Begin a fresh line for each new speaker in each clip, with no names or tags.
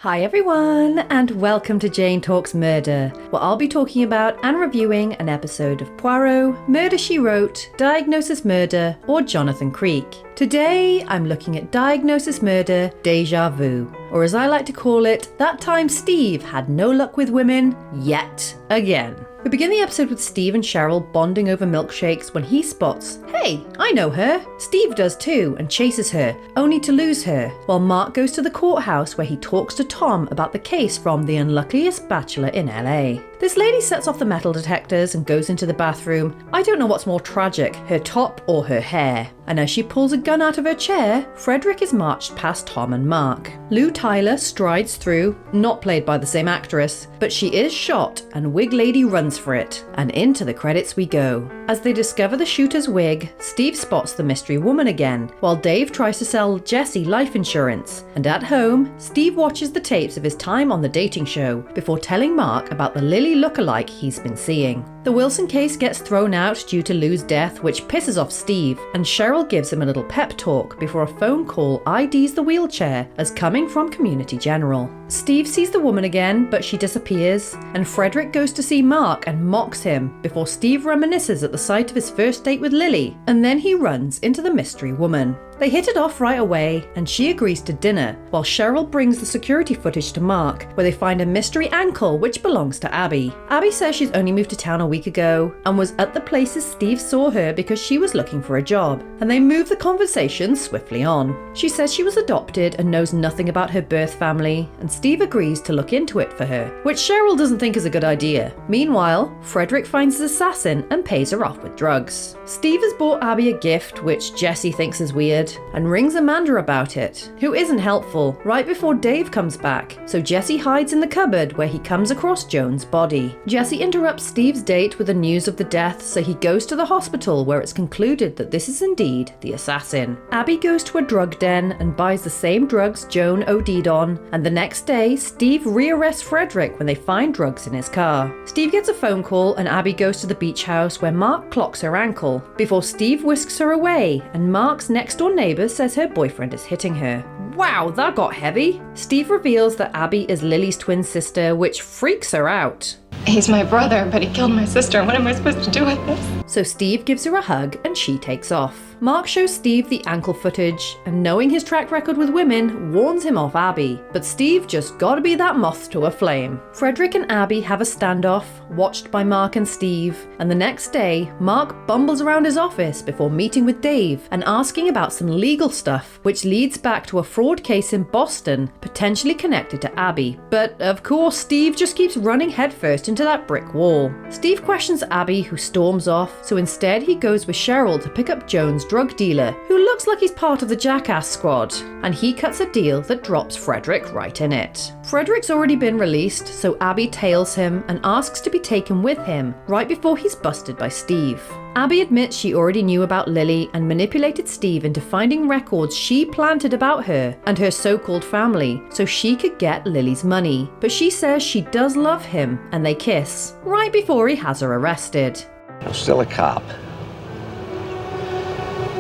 Hi everyone, and welcome to Jane Talks Murder, where I'll be talking about and reviewing an episode of Poirot, Murder, She Wrote, Diagnosis Murder, or Jonathan Creek. Today, I'm looking at Diagnosis Murder, Deja Vu, or as I like to call it, that time Steve had no luck with women, yet again. We begin the episode with Steve and Cheryl bonding over milkshakes when he spots, hey, I know her. Steve does too and chases her, only to lose her, while Mark goes to the courthouse where he talks to Tom about the case from The Unluckiest Bachelor in LA. This lady sets off the metal detectors and goes into the bathroom. I don't know what's more tragic, her top or her hair. And as she pulls a gun out of her chair, Frederick is marched past Tom and Mark. Lou Tyler strides through, not played by the same actress, but she is shot and Wig Lady runs for it. And into the credits we go. As they discover the shooter's wig, Steve spots the mystery woman again, while Dave tries to sell Jesse life insurance. And at home, Steve watches the tapes of his time on the dating show before telling Mark about the Lily lookalike he's been seeing. The Wilson case gets thrown out due to Lou's death, which pisses off Steve, and Cheryl gives him a little pep talk before a phone call IDs the wheelchair as coming from Community General. Steve sees the woman again, but she disappears, and Frederick goes to see Mark and mocks him before Steve reminisces at the sight of his first date with Lily, and then he runs into the mystery woman. They hit it off right away, and she agrees to dinner, while Cheryl brings the security footage to Mark, where they find a mystery ankle which belongs to Abby. Abby says she's only moved to town a week ago, and was at the places Steve saw her because she was looking for a job, and they move the conversation swiftly on. She says she was adopted and knows nothing about her birth family, and Steve agrees to look into it for her, which Cheryl doesn't think is a good idea. Meanwhile, Frederick finds his assassin and pays her off with drugs. Steve has bought Abby a gift, which Jesse thinks is weird, and rings Amanda about it, who isn't helpful, right before Dave comes back, so Jesse hides in the cupboard where he comes across Joan's body. Jesse interrupts Steve's date with the news of the death, so he goes to the hospital where it's concluded that this is indeed the assassin. Abby goes to a drug den and buys the same drugs Joan OD'd on, and the next day, Steve rearrests Frederick when they find drugs in his car. Steve gets a phone call and Abby goes to the beach house where Mark clocks her ankle, before Steve whisks her away, and Mark's next door neighbor says her boyfriend is hitting her. Wow, that got heavy. Steve reveals that Abby is Lily's twin sister, which freaks her out.
He's my brother, but he killed my sister. What am I supposed to do with this?
So Steve gives her a hug and she takes off. Mark shows Steve the ankle footage, and knowing his track record with women, warns him off Abby. But Steve just gotta be that moth to a flame. Frederick and Abby have a standoff, watched by Mark and Steve, and the next day, Mark bumbles around his office before meeting with Dave and asking about some legal stuff, which leads back to a fraud case in Boston, potentially connected to Abby. But of course, Steve just keeps running headfirst into that brick wall. Steve questions Abby, who storms off, so instead he goes with Cheryl to pick up Joan's drug dealer, who looks like he's part of the Jackass squad, and he cuts a deal that drops Frederick right in it. Frederick's already been released, so Abby tails him and asks to be taken with him, right before he's busted by Steve. Abby admits she already knew about Lily and manipulated Steve into finding records she planted about her and her so-called family so she could get Lily's money. But she says she does love him, and they kiss, right before he has her arrested.
I'm still a cop.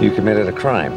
You committed a crime.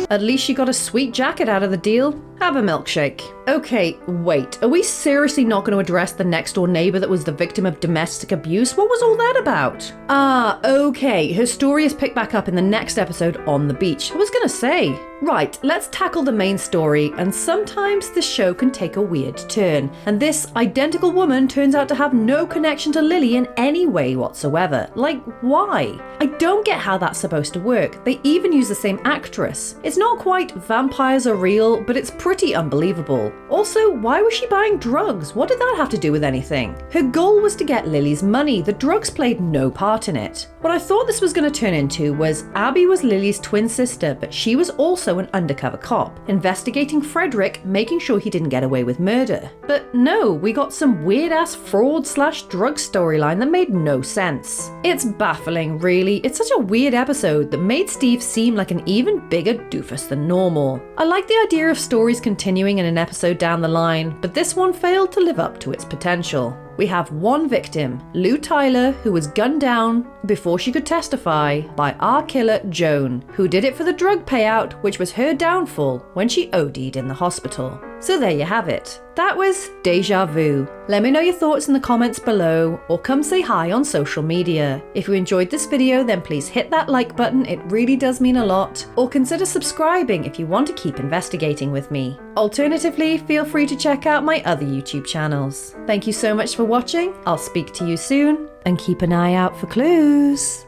At least she got a sweet jacket out of the deal. Have a milkshake. Okay, wait, are we seriously not going to address the next door neighbor that was the victim of domestic abuse? What was all that about? Okay, her story is picked back up in the next episode on the beach. I was gonna say. Right, let's tackle the main story, and sometimes the show can take a weird turn, and this identical woman turns out to have no connection to Lily in any way whatsoever. Like, why? I don't get how that's supposed to work. They even use the same actress. It's not quite vampires are real, but it's pretty unbelievable. Also, why was she buying drugs? What did that have to do with anything? Her goal was to get Lily's money. The drugs played no part in it. What I thought this was going to turn into was Abby was Lily's twin sister, but she was also an undercover cop, investigating Frederick, making sure he didn't get away with murder. But no, we got some weird-ass fraud/drug storyline that made no sense. It's baffling, really. It's such a weird episode that made Steve seem like an even bigger doofus than normal. I like the idea of stories continuing in an episode down the line, but this one failed to live up to its potential. We have one victim, Lou Tyler, who was gunned down before she could testify by our killer Joan, who did it for the drug payout, which was her downfall when she OD'd in the hospital. So there you have it. That was Deja Vu. Let me know your thoughts in the comments below, or come say hi on social media. If you enjoyed this video, then please hit that like button, it really does mean a lot, or consider subscribing if you want to keep investigating with me. Alternatively, feel free to check out my other YouTube channels. Thank you so much for watching, I'll speak to you soon, and keep an eye out for clues.